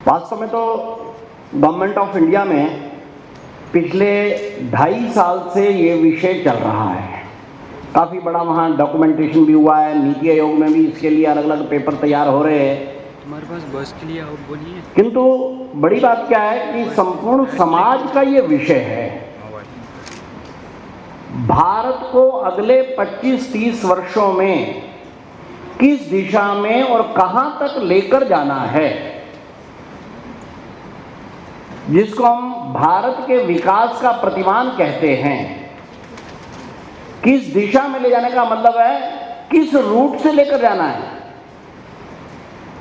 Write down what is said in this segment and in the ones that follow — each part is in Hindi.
वास्तव में तो गवर्नमेंट ऑफ इंडिया में पिछले 2.5 साल से ये विषय चल रहा है। काफ़ी बड़ा वहाँ डॉक्यूमेंटेशन भी हुआ है, नीति आयोग में भी इसके लिए अलग अलग पेपर तैयार हो रहे हैं। हमारे पास बस के लिए आप बोलिए। किंतु बड़ी बात क्या है कि संपूर्ण समाज का ये विषय है। भारत को अगले 25-30 वर्षों में किस दिशा में और कहां तक लेकर जाना है, जिसको हम भारत के विकास का प्रतिमान कहते हैं, किस दिशा में ले जाने का मतलब है किस रूट से लेकर जाना है।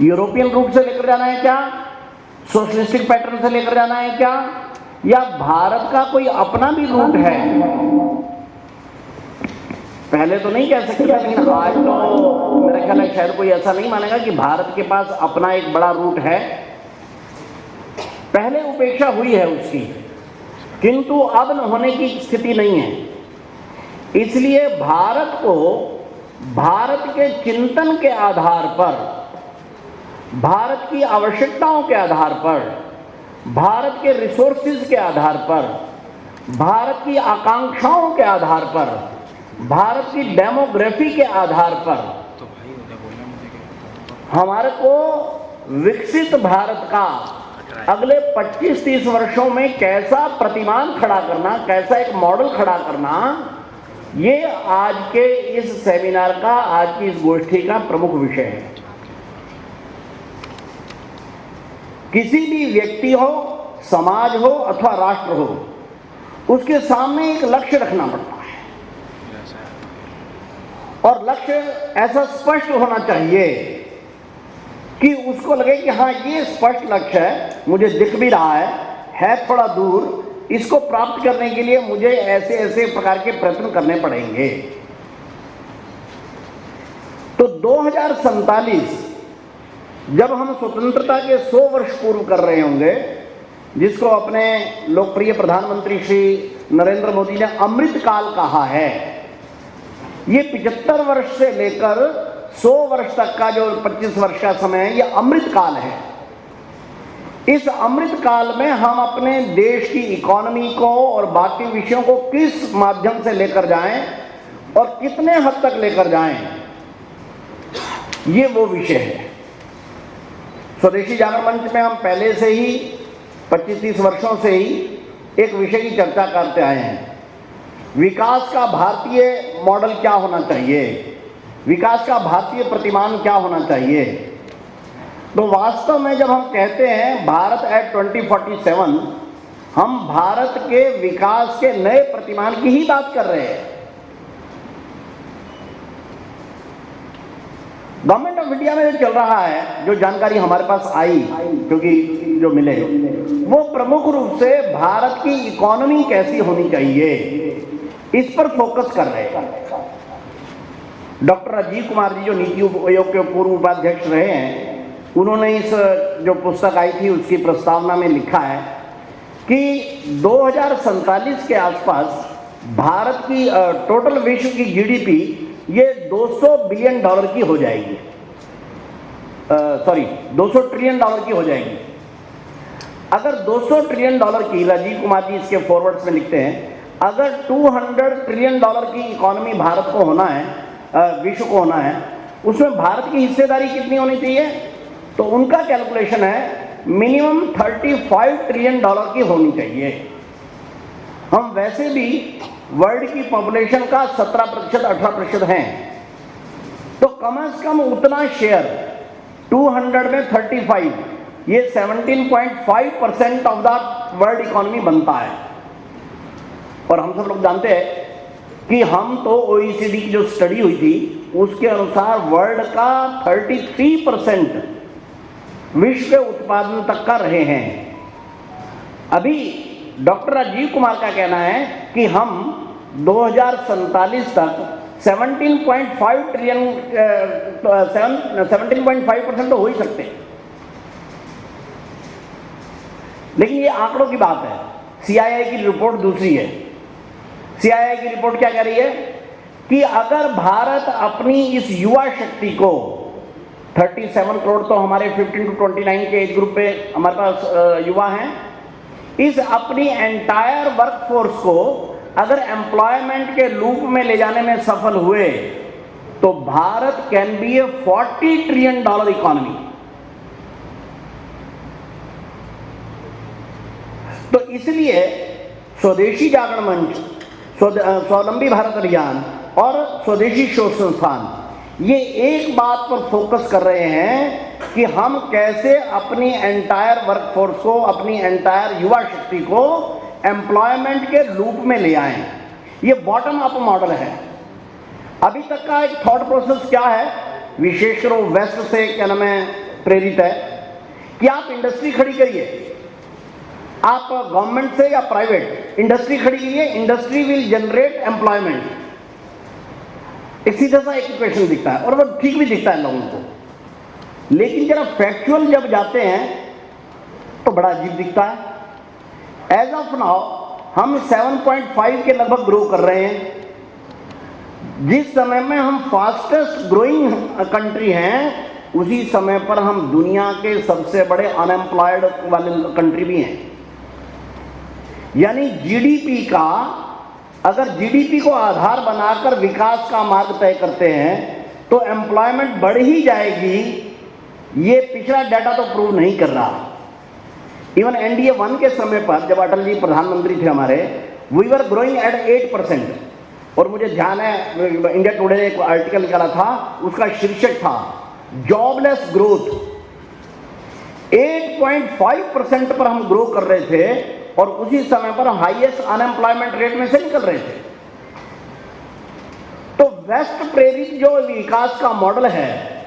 यूरोपियन रूट से लेकर जाना है क्या, सोशलिस्टिक पैटर्न से लेकर जाना है क्या, या भारत का कोई अपना भी रूट है। पहले तो नहीं कह सकते, लेकिन आज तो मेरा ख्याल है शायद कोई ऐसा नहीं मानेगा कि भारत के पास अपना एक बड़ा रूट है। पहले उपेक्षा हुई है उसकी, किंतु अब न होने की स्थिति नहीं है। इसलिए भारत को भारत के चिंतन के आधार पर, भारत की आवश्यकताओं के आधार पर, भारत के रिसोर्सेज के आधार पर, भारत की आकांक्षाओं के आधार पर, भारत की डेमोग्राफी के आधार पर हमारे को विकसित भारत का अगले 25-30 वर्षों में कैसा प्रतिमान खड़ा करना, कैसा एक मॉडल खड़ा करना, ये आज के इस सेमिनार का, आज की इस गोष्ठी का प्रमुख विषय है। किसी भी व्यक्ति हो, समाज हो अथवा राष्ट्र हो, उसके सामने एक लक्ष्य रखना पड़ता है और लक्ष्य ऐसा स्पष्ट होना चाहिए कि उसको लगे कि हाँ ये स्पष्ट लक्ष्य है, मुझे दिख भी रहा है थोड़ा दूर, इसको प्राप्त करने के लिए मुझे ऐसे ऐसे प्रकार के प्रयत्न करने पड़ेंगे। तो 2047 जब हम स्वतंत्रता के 100 वर्ष पूर्व कर रहे होंगे, जिसको अपने लोकप्रिय प्रधानमंत्री श्री नरेंद्र मोदी ने अमृत काल कहा है, ये 75 वर्ष से लेकर 100 वर्ष तक का जो 25 वर्ष का समय है, ये अमृत काल है। इस अमृत काल में हम अपने देश की इकोनॉमी को और बाकी विषयों को किस माध्यम से लेकर जाएं और कितने हद तक लेकर जाएं, ये वो विषय है। स्वदेशी जागरण मंच में हम पहले से ही 25-30 वर्षों से ही एक विषय की चर्चा करते आए हैं। विकास का भारतीय मॉडल क्या होना चाहिए, विकास का भारतीय प्रतिमान क्या होना चाहिए। तो वास्तव में जब हम कहते हैं भारत एट 2047, हम भारत के विकास के नए प्रतिमान की ही बात कर रहे हैं। गवर्नमेंट ऑफ इंडिया में जो चल रहा है, जो जानकारी हमारे पास आई, क्योंकि जो मिले, वो प्रमुख रूप से भारत की इकोनॉमी कैसी होनी चाहिए, इस पर फोकस कर रहे हैं। डॉक्टर राजीव कुमार जी, जो नीति आयोग के पूर्व उपाध्यक्ष रहे हैं, उन्होंने इस जो पुस्तक आई थी उसकी प्रस्तावना में लिखा है कि 2047 के आसपास भारत की टोटल विश्व की जीडीपी ये $200 बिलियन की हो जाएगी, 200 ट्रिलियन डॉलर की हो जाएगी। अगर 200 ट्रिलियन डॉलर की, राजीव कुमार जी इसके फॉरवर्ड्स में लिखते हैं, अगर 200 ट्रिलियन डॉलर की इकोनॉमी भारत को होना है, विश्व को होना है, उसमें भारत की हिस्सेदारी कितनी होनी चाहिए? तो उनका कैलकुलेशन है मिनिमम 35 ट्रिलियन डॉलर की होनी चाहिए। हम वैसे भी वर्ल्ड की पॉपुलेशन का 17% 18% हैं, तो कम से कम उतना शेयर 200 में 35, ये 17.5% ऑफ द वर्ल्ड इकोनॉमी बनता है। और हम सब लोग जानते हैं कि हम तो OECD की जो स्टडी हुई थी उसके अनुसार वर्ल्ड का 33% विश्व के उत्पादन तक का रहे हैं। अभी डॉक्टर राजीव कुमार का कहना है कि हम 2047 तक 17.5 ट्रिलियन 17.5% तो हो ही सकते हैं। लेकिन ये आंकड़ों की बात है, CII की रिपोर्ट दूसरी है। CII की रिपोर्ट क्या कह रही है कि अगर भारत अपनी इस युवा शक्ति को 37 करोड़ तो हमारे 15 to 29 के एज ग्रुप पे हमारे पास युवा हैं। इस अपनी एंटायर वर्कफोर्स को अगर एम्प्लॉयमेंट के लूप में ले जाने में सफल हुए तो Bharat can be A $40 trillion economy. तो इसलिए स्वदेशी जागरण मंच, स्वावलंबी भारत अभियान और स्वदेशी शोध संस्थान ये एक बात पर फोकस कर रहे हैं कि हम कैसे अपनी एंटायर वर्कफोर्स को, अपनी एंटायर युवा शक्ति को एम्प्लॉयमेंट के लूप में ले आएं। ये बॉटम अप मॉडल है। अभी तक का एक थॉट प्रोसेस क्या है, विशेषकर वो वेस्ट से क्या नाम है प्रेरित है कि आप इंडस्ट्री खड़ी करिए, आप गवर्नमेंट से या प्राइवेट इंडस्ट्री खड़ी करिए, इंडस्ट्री विल जनरेट एम्प्लॉयमेंट। एक सीधा सा एक इक्वेशन दिखता है और वो ठीक भी दिखता है लोगों को, लेकिन जरा फैक्चुअल जब जाते हैं तो बड़ा अजीब दिखता है। एज ऑफ नाउ हम 7.5 के लगभग ग्रो कर रहे हैं, जिस समय में हम फास्टेस्ट ग्रोइंग कंट्री हैं उसी समय पर हम दुनिया के सबसे बड़े अनएम्प्लॉयड वाले कंट्री भी हैं। यानी जीडीपी का, अगर जीडीपी को आधार बनाकर विकास का मार्ग तय करते हैं तो एम्प्लॉयमेंट बढ़ ही जाएगी, ये पिछला डाटा तो प्रूव नहीं कर रहा। इवन NDA 1 के समय पर जब अटल जी प्रधानमंत्री थे हमारे, वी वर ग्रोइंग एट 8%। और मुझे ध्यान है इंडिया टुडे ने एक आर्टिकल निकाला था, उसका शीर्षक था जॉबलेस ग्रोथ। 8.5% पर हम ग्रो कर रहे थे और उसी समय पर हाईएस्ट अनएम्प्लॉयमेंट रेट में से निकल रहे थे। तो वेस्ट प्रेरित जो विकास का मॉडल है,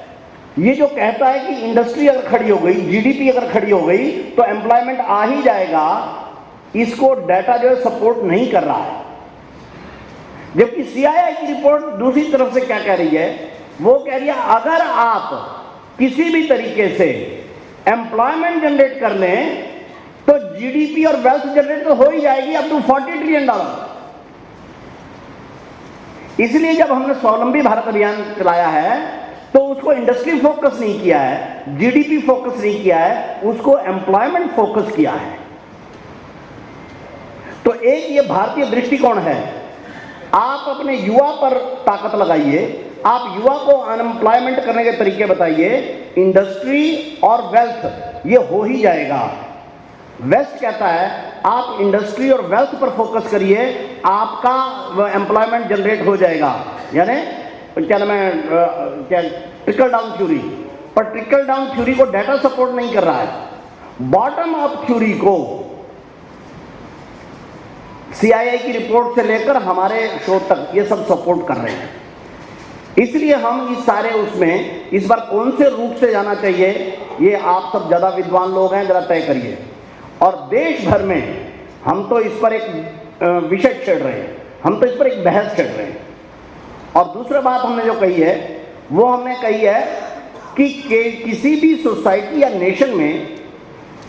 ये जो कहता है कि इंडस्ट्री अगर खड़ी हो गई, जीडीपी अगर खड़ी हो गई तो एम्प्लॉयमेंट आ ही जाएगा, इसको डाटा जो है सपोर्ट नहीं कर रहा है। जबकि CII की रिपोर्ट दूसरी तरफ से क्या कह रही है, वो कह रही है अगर आप किसी भी तरीके से एम्प्लॉयमेंट जनरेट कर लें तो जीडीपी और वेल्थ जनरेट तो हो ही जाएगी अप टू $40 ट्रिलियन। इसलिए जब हमने स्वावलंबी भारत अभियान चलाया है तो उसको इंडस्ट्री फोकस नहीं किया है, जीडीपी फोकस नहीं किया है, उसको एम्प्लॉयमेंट फोकस किया है। तो एक ये भारतीय दृष्टिकोण है। आप अपने युवा पर ताकत लगाइए, आप युवा को अनएम्प्लॉयमेंट करने के तरीके बताइए, इंडस्ट्री और वेल्थ ये हो ही जाएगा। वेस्ट कहता है आप इंडस्ट्री और वेल्थ पर फोकस करिए, आपका एम्प्लॉयमेंट जनरेट हो जाएगा। यानी क्या नाम है, क्या ट्रिकल डाउन थ्योरी, पर ट्रिकल डाउन थ्योरी को डाटा सपोर्ट नहीं कर रहा है। बॉटम अप थ्योरी को CII की रिपोर्ट से लेकर हमारे शोध तक ये सब सपोर्ट कर रहे हैं। इसलिए हम इस सारे उसमें इस बार कौन से रूट से जाना चाहिए, ये आप सब ज़्यादा विद्वान लोग हैं, ज़रा तय करिए। और देश भर में हम तो इस पर एक विषय छेड़ रहे हैं, हम तो इस पर एक बहस छेड़ रहे हैं। और दूसरा बात हमने जो कही है वो हमने कही है कि किसी भी सोसाइटी या नेशन में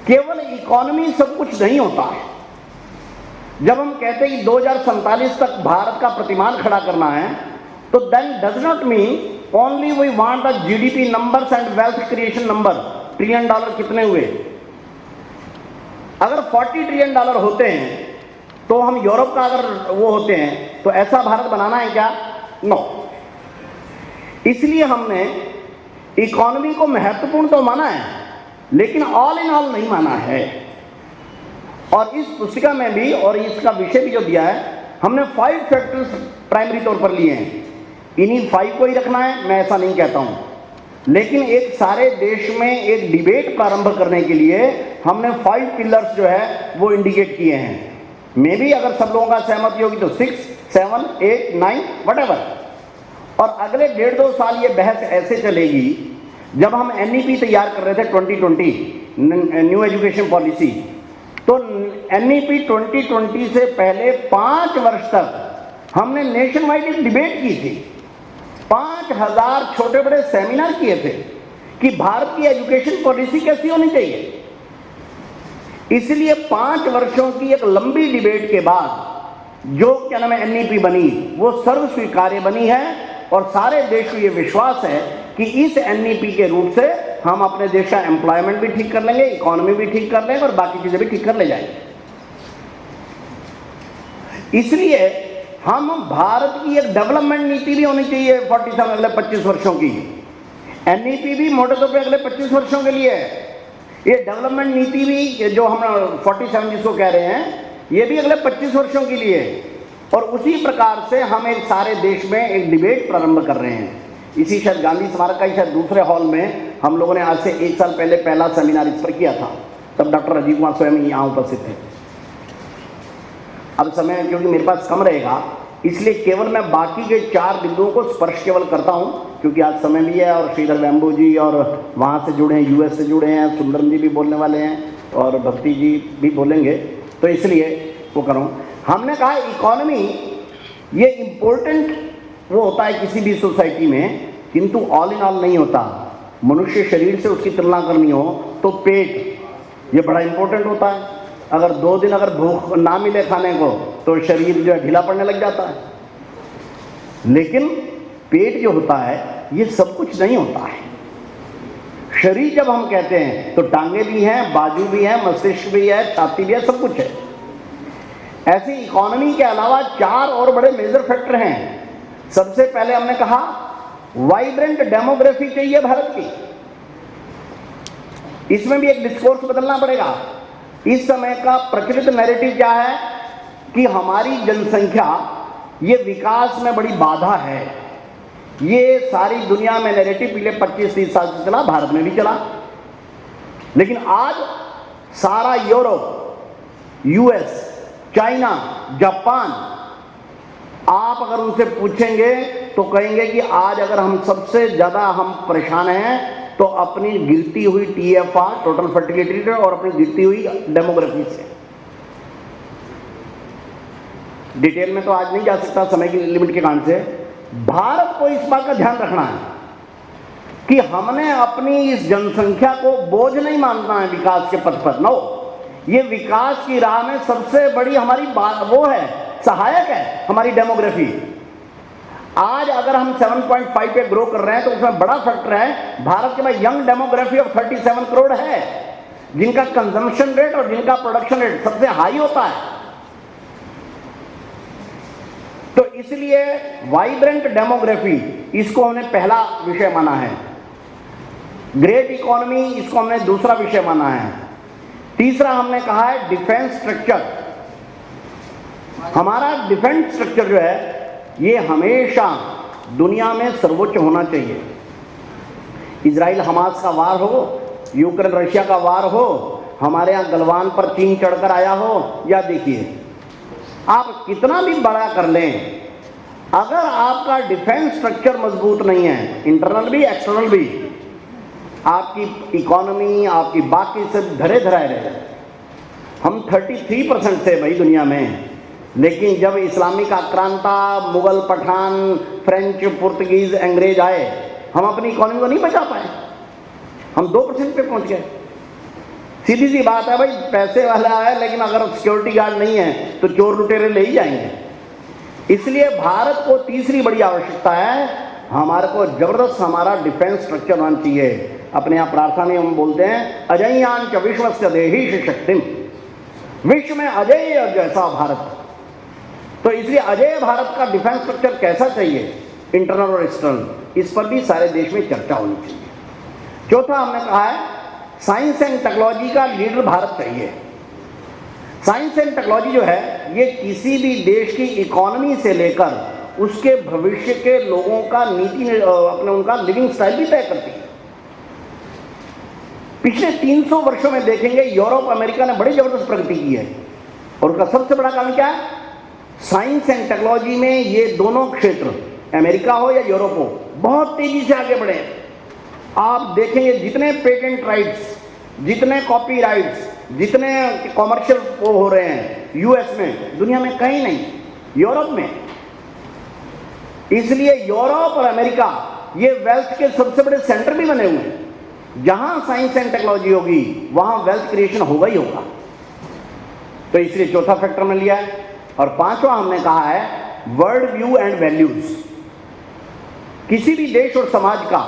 केवल इकोनॉमी सब कुछ नहीं होता है। जब हम कहते हैं कि 2047 तक भारत का प्रतिमान खड़ा करना है, तो then does not mean only we want the GDP numbers and wealth creation number. $1 trillion कितने हुए? अगर $40 ट्रिलियन होते हैं तो हम यूरोप का अगर वो होते हैं तो ऐसा भारत बनाना है क्या? नो। इसलिए हमने इकोनॉमी को महत्वपूर्ण तो माना है, लेकिन ऑल इन ऑल नहीं माना है। और इस पुस्तिका में भी और इसका विषय भी जो दिया है, हमने 5 फैक्टर्स प्राइमरी तौर पर लिए हैं। इन्हीं 5 को ही रखना है, मैं ऐसा नहीं कहता हूं, लेकिन एक सारे देश में एक डिबेट प्रारंभ करने के लिए हमने 5 पिलर्स जो है वो इंडिकेट किए हैं। मे बी अगर सब लोगों का सहमति होगी तो 6, 7, 8, 9 व्हाटएवर। और अगले 1.5-2 साल ये बहस ऐसे चलेगी। जब हम NEP तैयार कर रहे थे 2020 न्यू एजुकेशन पॉलिसी, तो NEP 2020 से पहले 5 वर्ष तक हमने नेशन वाइड एक डिबेट की थी। 5000 छोटे बड़े सेमिनार किए थे कि भारत की एजुकेशन पॉलिसी कैसी होनी चाहिए। इसलिए 5 वर्षों की एक लंबी डिबेट के बाद जो क्या नाम है NEP बनी, वो सर्व स्वीकार्य बनी है। और सारे देश को ये विश्वास है कि इस एनईपी के रूप से हम अपने देश का एम्प्लॉयमेंट भी ठीक कर लेंगे, इकोनॉमी भी ठीक कर लेंगे और बाकी चीजें भी ठीक कर ले जाएंगे। इसलिए हम भारत की एक डेवलपमेंट नीति भी होनी चाहिए 47 अगले 25 वर्षों की। एनईपी भी मोटे तौर पे अगले 25 वर्षों के लिए है। ये डेवलपमेंट नीति भी जो हम 47 जिसको कह रहे हैं, ये भी अगले 25 वर्षों के लिए है। और उसी प्रकार से हम एक सारे देश में एक डिबेट प्रारंभ कर रहे हैं। इसी शायद गांधी स्मारक का ही शायद दूसरे हॉल में हम लोगों ने आज से 1 साल पहले पहला सेमिनार इस पर किया था। तब डॉक्टर राजीव कुमार स्वयं यहाँ उपस्थित थे। अब समय क्योंकि मेरे पास कम रहेगा, इसलिए केवल मैं बाकी के 4 बिंदुओं को स्पर्श केवल करता हूँ, क्योंकि आज समय भी है और श्रीधर वेम्बू जी और वहाँ से जुड़े हैं, यूएस से जुड़े हैं, सुंदरम जी भी बोलने वाले हैं और भक्ति जी भी बोलेंगे, तो इसलिए वो करूँ। हमने कहा इकोनॉमी ये इम्पोर्टेंट वो होता है किसी भी सोसाइटी में, किंतु ऑल इन ऑल नहीं होता। मनुष्य शरीर से उसकी तुलना करनी हो तो पेट ये बड़ा इंपॉर्टेंट होता है। अगर 2 दिन अगर भूख ना मिले खाने को तो शरीर जो है ढीला पड़ने लग जाता है। लेकिन पेट जो होता है ये सब कुछ नहीं होता है। शरीर जब हम कहते हैं तो टांगे भी हैं, बाजू भी हैं, मस्तिष्क भी है, छाती भी है, सब कुछ है। ऐसी इकोनॉमी के अलावा 4 और बड़े मेजर फैक्टर हैं। सबसे पहले हमने कहा वाइब्रेंट डेमोग्राफी चाहिए भारत की। इसमें भी एक डिस्कोर्स बदलना पड़ेगा। इस समय का प्रचलित नैरेटिव क्या है कि हमारी जनसंख्या ये विकास में बड़ी बाधा है। ये सारी दुनिया में नैरेटिव पिछले 25-30 साल से चला, भारत में भी चला। लेकिन आज सारा यूरोप, यूएस, चाइना, जापान, आप अगर उनसे पूछेंगे तो कहेंगे कि आज अगर हम सबसे ज्यादा हम परेशान हैं तो अपनी गिरती हुई TFR टोटल फर्टिलिटी रेट और अपनी गिरती हुई डेमोग्राफी से। डिटेल में तो आज नहीं जा सकता समय की लिमिट के कारण से। भारत को इस बात का ध्यान रखना है कि हमने अपनी इस जनसंख्या को बोझ नहीं मानना है विकास के पथ पर। नो, ये विकास की राह में सबसे बड़ी हमारी बात वो है, सहायक है हमारी डेमोग्राफी। आज अगर हम 7.5 पे ग्रो कर रहे हैं तो उसमें बड़ा फैक्टर है भारत के पास यंग डेमोग्राफी ऑफ 37 करोड़ है, जिनका कंजम्पशन रेट और जिनका प्रोडक्शन रेट सबसे हाई होता है। तो इसलिए वाइब्रेंट डेमोग्राफी इसको हमने पहला विषय माना है। ग्रेट इकोनॉमी इसको हमने दूसरा विषय माना है। तीसरा हमने कहा है डिफेंस स्ट्रक्चर। हमारा डिफेंस स्ट्रक्चर जो है ये हमेशा दुनिया में सर्वोच्च होना चाहिए। इजराइल हमास का वार हो, यूक्रेन रशिया का वार हो, हमारे यहाँ गलवान पर चीन चढ़कर आया हो, या देखिए आप कितना भी बड़ा कर लें, अगर आपका डिफेंस स्ट्रक्चर मजबूत नहीं है, इंटरनल भी एक्सटर्नल भी, आपकी इकोनॉमी आपकी बाकी सब धरे धराए रहे। हम 33% थे भाई दुनिया में, लेकिन जब इस्लामिक आक्रांता, मुगल, पठान, फ्रेंच, पुर्तगीज, अंग्रेज आए, हम अपनी इकोनॉमी को नहीं बचा पाए। हम 2% पे पहुंच गए। सीधी सी बात है भाई, पैसे वाला है लेकिन अगर सिक्योरिटी गार्ड नहीं है तो चोर लुटेरे ले ही जाएंगे। इसलिए भारत को तीसरी बड़ी आवश्यकता है, हमारे को जबरदस्त हमारा डिफेंस स्ट्रक्चर होना चाहिए। अपने यहाँ प्रार्थना में हम बोलते हैं अजय्यान च विश्वस्य देहि शक्तिम, विश्व में अजय जैसा भारत। तो इसलिए अजय भारत का डिफेंस स्ट्रक्चर कैसा चाहिए, इंटरनल और एक्सटर्नल, इस पर भी सारे देश में चर्चा होनी चाहिए। चौथा हमने कहा है साइंस एंड टेक्नोलॉजी का लीडर भारत चाहिए। साइंस एंड टेक्नोलॉजी जो है ये किसी भी देश की इकोनॉमी से लेकर उसके भविष्य के लोगों का नीति अपने उनका लिविंग स्टाइल भी तय करती है। पिछले 300 वर्षों में देखेंगे यूरोप, अमेरिका ने बड़ी जबरदस्त प्रगति की है, और उसका सबसे बड़ा कारण क्या है, साइंस एंड टेक्नोलॉजी में ये दोनों क्षेत्र, अमेरिका हो या यूरोप हो, बहुत तेजी से आगे बढ़े। आप देखेंगे जितने पेटेंट राइट्स, जितने कॉपी राइट्स, जितने कॉमर्शियल वो हो रहे हैं यूएस में, दुनिया में कहीं नहीं, यूरोप में। इसलिए यूरोप और अमेरिका ये वेल्थ के सबसे बड़े सेंटर भी बने हुए हैं। जहां साइंस एंड टेक्नोलॉजी होगी वहां वेल्थ क्रिएशन होगा ही होगा। तो इसलिए चौथा फैक्टर में लिया है। और पांचवा हमने कहा है वर्ल्ड व्यू एंड वैल्यूज। किसी भी देश और समाज का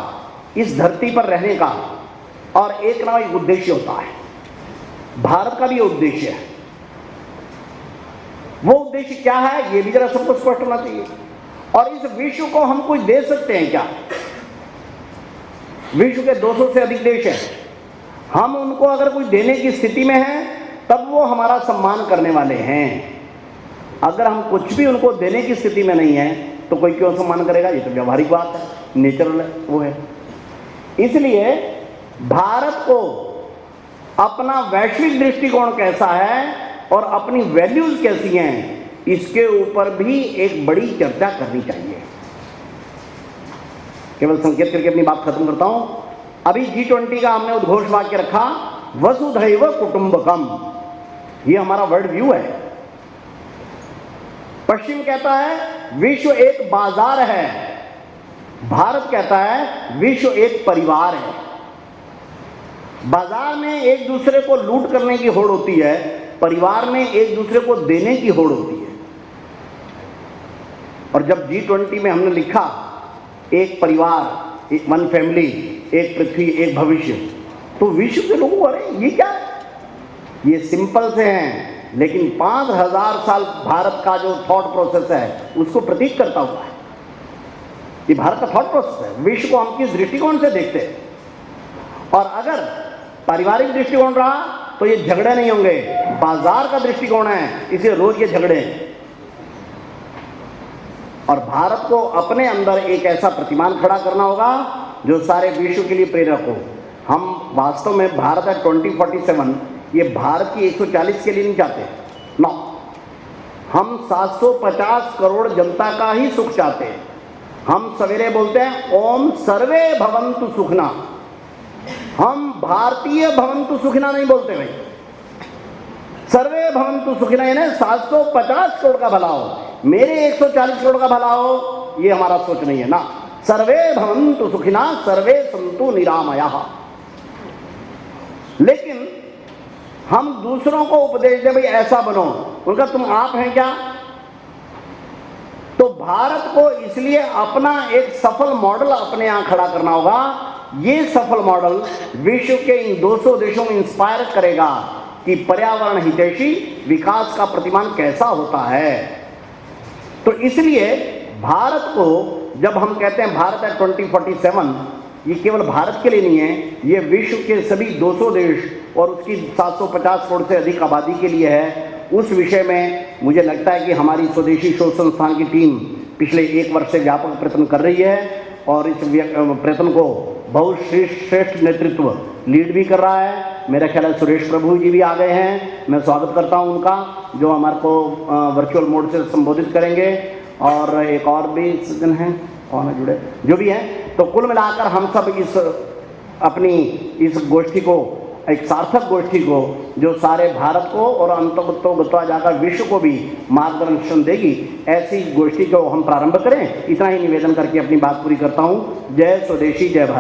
इस धरती पर रहने का और एक ना एक उद्देश्य होता है। भारत का भी उद्देश्य है। वो उद्देश्य क्या है, ये भी जरा सबको स्पष्ट होना चाहिए। और इस विश्व को हम कुछ दे सकते हैं क्या? विश्व के 200 से अधिक देश हैं। हम उनको अगर कुछ देने की स्थिति में हैं तब वो हमारा सम्मान करने वाले हैं। अगर हम कुछ भी उनको देने की स्थिति में नहीं है तो कोई क्यों सम्मान करेगा? ये तो व्यवहारिक बात है, नेचुरल वो है। इसलिए भारत को अपना वैश्विक दृष्टिकोण कैसा है और अपनी वैल्यूज कैसी हैं, इसके ऊपर भी एक बड़ी चर्चा करनी चाहिए। केवल संकेत करके अपनी बात खत्म करता हूं। अभी G20 का हमने उद्घोष वाक्य रखा, वसुधैव कुटुंबकम। ये हमारा वर्ल्ड व्यू है। पश्चिम कहता है विश्व एक बाजार है, भारत कहता है विश्व एक परिवार है। बाजार में एक दूसरे को लूट करने की होड़ होती है, परिवार में एक दूसरे को देने की होड़ होती है। और जब G20 में हमने लिखा एक परिवार, एक वन फैमिली, एक पृथ्वी, एक भविष्य, तो विश्व के लोगों को अरे ये क्या है? ये सिंपल से हैं, लेकिन 5000 साल भारत का जो थॉट प्रोसेस है उसको प्रतीक करता हुआ है। ये भारत का थॉट प्रोसेस है। विश्व को हम किस दृष्टिकोण से देखते हैं, और अगर पारिवारिक दृष्टिकोण रहा तो ये झगड़े नहीं होंगे। बाजार का दृष्टिकोण है, इसलिए रोज ये झगड़े हैं। और भारत को अपने अंदर एक ऐसा प्रतिमान खड़ा करना होगा जो सारे विश्व के लिए प्रेरक हो। हम वास्तव में भारत है 2047, ये भारत की 140 के लिए नहीं चाहते, नो, हम 750 करोड़ जनता का ही सुख चाहते हैं। हम सवेरे बोलते हैं ओम सर्वे भवन्तु सुखिनः। हम भारतीय भवन्तु सुखिनः नहीं बोलते भाई, सर्वे भवन्तु सुखिनः यानी 750 करोड़ का भला हो, मेरे 140 करोड़ का भला हो, ये हमारा सोच नहीं है ना। सर्वे भवन्तु सुखिनः सर्वे सन्तु निरामयाः। लेकिन हम दूसरों को उपदेश दें भाई ऐसा बनो, उनका तुम आप हैं क्या? तो भारत को इसलिए अपना एक सफल मॉडल अपने यहां खड़ा करना होगा। ये सफल मॉडल विश्व के इन 200 देशों में इंस्पायर करेगा कि पर्यावरण हितैषी विकास का प्रतिमान कैसा होता है। तो इसलिए भारत को जब हम कहते हैं भारत है 2047, ये केवल भारत के लिए नहीं है, ये विश्व के सभी 200 देश और उसकी 750 करोड़ से अधिक आबादी के लिए है। उस विषय में मुझे लगता है कि हमारी स्वदेशी शोध संस्थान की टीम पिछले 1 वर्ष से व्यापक प्रयत्न कर रही है, और इस प्रयत्न को बहुत श्रेष्ठ नेतृत्व लीड भी कर रहा है। मेरा ख्याल है सुरेश प्रभु जी भी आ गए हैं, मैं स्वागत करता हूं उनका, जो हमारे को वर्चुअल मोड से संबोधित करेंगे। और एक और भी सज्जन हैं, कौन है जुड़े, जो भी हैं। तो कुल मिलाकर हम सब इस अपनी इस गोष्ठी को, एक सार्थक गोष्ठी को, जो सारे भारत को और अंततः जाकर विश्व को भी मार्गदर्शन देगी, ऐसी गोष्ठी को हम प्रारंभ करें। इतना ही निवेदन करके अपनी बात पूरी करता हूँ। जय स्वदेशी, जय भारत।